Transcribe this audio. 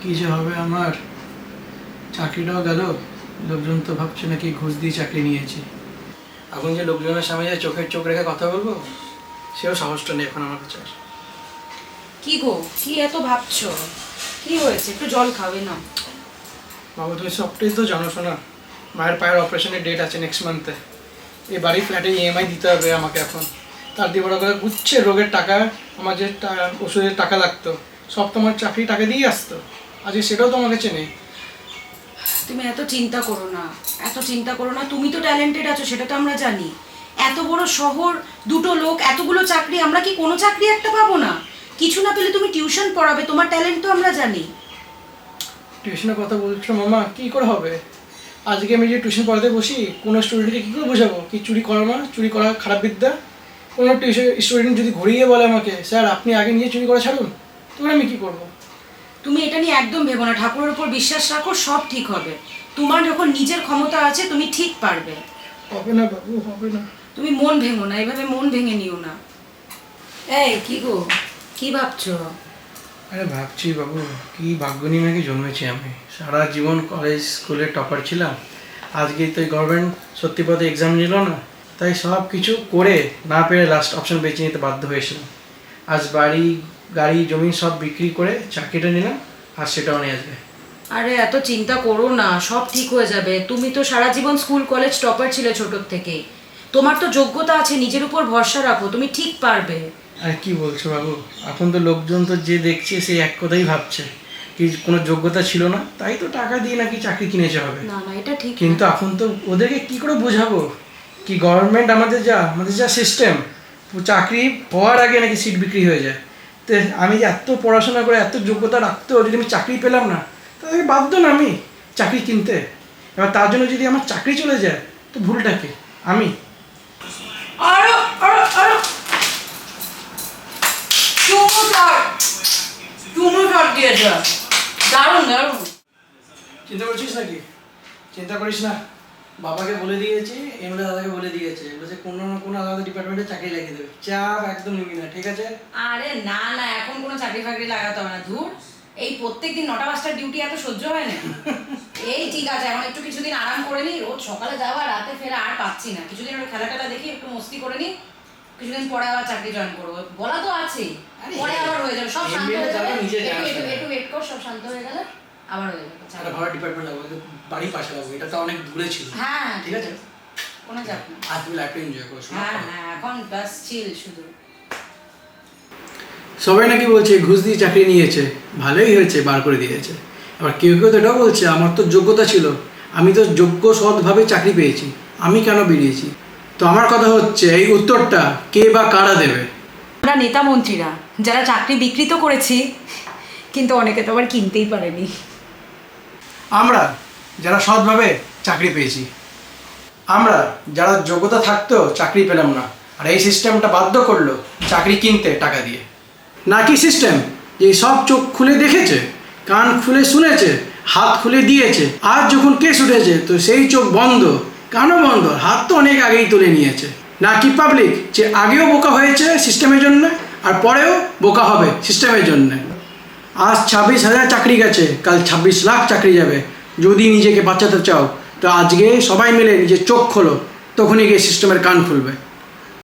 কী যে হবে আমার, চাকরিটাও গেল। লোকজন তো ভাবছে নাকি ঘুষ দিয়ে চাকরি নিয়েছি। এখন যে লোকজনের সামনে যে চোখের চোখ রেখে কথা বলবো, সেও সাহসটা নেই এখন আমার কাছে। কি গো, কি এত ভাবছো? কি হয়েছে? একটু জল খাবে না? বাবা তুমি সবটাই তো জানো শোনা, মায়ের পায়ের অপারেশনের ডেট আছে নেক্সট মান্থে। এই বাড়ির ফ্ল্যাটে ইএমআই দিতে হবে আমাকে এখন। তার দিয়ে বড় করে গুচ্ছের রোগের টাকা, আমার যে ওষুধের টাকা লাগতো, সব তোমার চাকরি টাকা দিয়ে আসতো। আজকে সেটাও তো আমার কাছে নেই। তুমি এত চিন্তা করো না, এত চিন্তা করো না। তুমি তো ট্যালেন্টেড আছো, সেটা তো আমরা জানি। এত বড় শহর, দুটো লোক, এতগুলো চাকরি, আমরা কি কোনো চাকরি একটা পাবো না? কিছু না পেলে তুমি টিউশন পড়াবে, তোমার ট্যালেন্ট তো আমরা জানি। টিউশনের কথা বলছো মামা, কী করে হবে? আজকে আমি যে টিউশন পড়াতে বসি, কোনো স্টুডেন্টকে কী করে বোঝাবো কি চুরি করা না, চুরি করা খারাপ বিদ্যা? কোনো টিউশন স্টুডেন্ট যদি ঘুরিয়ে বলে আমাকে, স্যার আপনি আগে নিয়ে চুরি করা ছাড়ুন, তখন আমি কী করবো? তুমি এটা নিয়ে একদম ভেবো না, ঠাকুরের উপর বিশ্বাস রাখো, সব ঠিক হবে। তোমার যখন নিজের ক্ষমতা আছে, তুমি ঠিক পারবে। হবে না বাবু, হবে না। তুমি মন ভেঙো না, এভাবে মন ভেঙে নিও না। এই কি গো, কি ভাবছো? আরে ভাবছি বাবু, কি ভাগ্য নিয়ে নাকি জন্মেছি আমি। সারা জীবন কলেজ স্কুলে টপার ছিলাম, আজকে তো গভর্নমেন্ট সত্যি পথে এক্সাম নিল না, তাই সব কিছু করে না পেরে লাস্ট অপশন বেছে নিতে বাধ্য হয়েছিলাম। আজ বাড়ি গাড়ি জমি সব বিক্রি করে চাকরিটা নিলাম, আর সেটাও নিয়ে আসবে। আরে এত চিন্তা করো না, সব ঠিক হয়ে যাবে। তুমি তো সারা জীবন স্কুল কলেজ টপার ছিলে ছোটোর থেকে, তোমার তো যোগ্যতা আছে, নিজের উপর ভরসা রাখো, তুমি ঠিক পারবে। আর কি বলছো বাবু, এখন তো লোকজন তো যে দেখছে সে এক কথাই ভাবছে কি কোনো যোগ্যতা ছিল না, তাই তো টাকা দিয়ে নাকি চাকরি কিনেছে হবে। না না, এটা ঠিক কিন্তু এখন তো ওদেরকে কি করে বোঝাবো কি গভর্নমেন্ট আমাদের যা সিস্টেম, চাকরি হওয়ার আগে নাকি সিট বিক্রি হয়ে যায়। তো আমি যে এত পড়াশোনা করে এত যোগ্যতা রাখতেও যদি আমি চাকরি পেলাম না, তাহলে বাধ্য না আমি চাকরি কিনতে। এবার তার জন্য যদি আমার চাকরি চলে যায়, তো ভুলটা কি? আমি আরো আরো আরো চুমু শট দিয়েছে, দারুণ দারুণ। চিন্তা করছিস নাকি? চিন্তা করিস না, বাবাকে বলে দিয়েছি, এমএলএ দাদাকে বলে দিয়েছে, বলেছে কোনো না কোনো আলাদা ডিপার্টমেন্টে চাকরি লাগিয়ে দেবে। চাপ একদম নিবি না, ঠিক আছে? আরে না না, এখন কোনো চাকরি ফাকরি লাগাতে হবে না, ধুর। এই প্রত্যেকদিন 9টা-5টার ডিউটি এত সহ্য হয় না। এই ঠিক আছে, এখন একটু কিছুদিন আরাম করে নি, রোজ সকালে যাওয়া রাতে ফেরা আর পাচ্ছি না। কিছুদিন একটু খেলা টেলা দেখি, একটু মস্তি করে নি, কিছুদিন পরে আবার চাকরি জয়েন করবো। বলা তো আছে, পরে আবার হয়ে যাবে, সব শান্ত হয়ে যাবে। একটু ওয়েট কর, সব শান্ত হয়ে গেলে আবার হয়ে যাবে। একটা ভালো ডিপার্টমেন্ট লাগবে, বাড়ির পাশে লাগবে, এটা তো অনেক দূরে ছিল। হ্যাঁ ঠিক আছে, কোনো চাপ না। আর তুমি লাইফটা এনজয় করো। হ্যাঁ হ্যাঁ, এখন বাস চিল শুধু। সবাই নাকি বলছে ঘুষ দিয়ে চাকরি নিয়েছে, ভালোই হয়েছে বার করে দিয়েছে। আবার কেউ কেউ তো এটাও বলছে আমার তো যোগ্যতা ছিল, আমি তো যোগ্য সৎভাবে চাকরি পেয়েছি, আমি কেন বেরিয়েছি। তো আমার কথা হচ্ছে এই উত্তরটা কে বা কারা দেবে? আমরা নেতা মন্ত্রীরা, যারা চাকরি বিক্রি তো করেছি, কিন্তু অনেকে তো আবার কিনতেই পারেনি। আমরা যারা সৎভাবে চাকরি পেয়েছি, আমরা যারা যোগ্যতা থাকতেও চাকরি পেলাম না, আর এই সিস্টেমটা বাধ্য করলো চাকরি কিনতে টাকা দিয়ে। নাকি সিস্টেম যে সব চোখ খুলে দেখেছে, কান খুলে শুনেছে, হাত খুলে দিয়েছে, আর যখন কেস উঠেছে তো সেই চোখ বন্ধ, কানও বন্ধ, হাত তো অনেক আগেই তুলে নিয়েছে। নাকি পাবলিক যে আগেও বোকা হয়েছে সিস্টেমের জন্য, আর পরেও বোকা হবে সিস্টেমের জন্য। আজ 26,000 চাকরি গেছে, কাল 26 লাখ চাকরি যাবে। যদি নিজেকে বাঁচাতে চাও তো আজকে সবাই মিলে নিজের চোখ খোলো, তখনই গিয়ে সিস্টেমের কান খুলবে।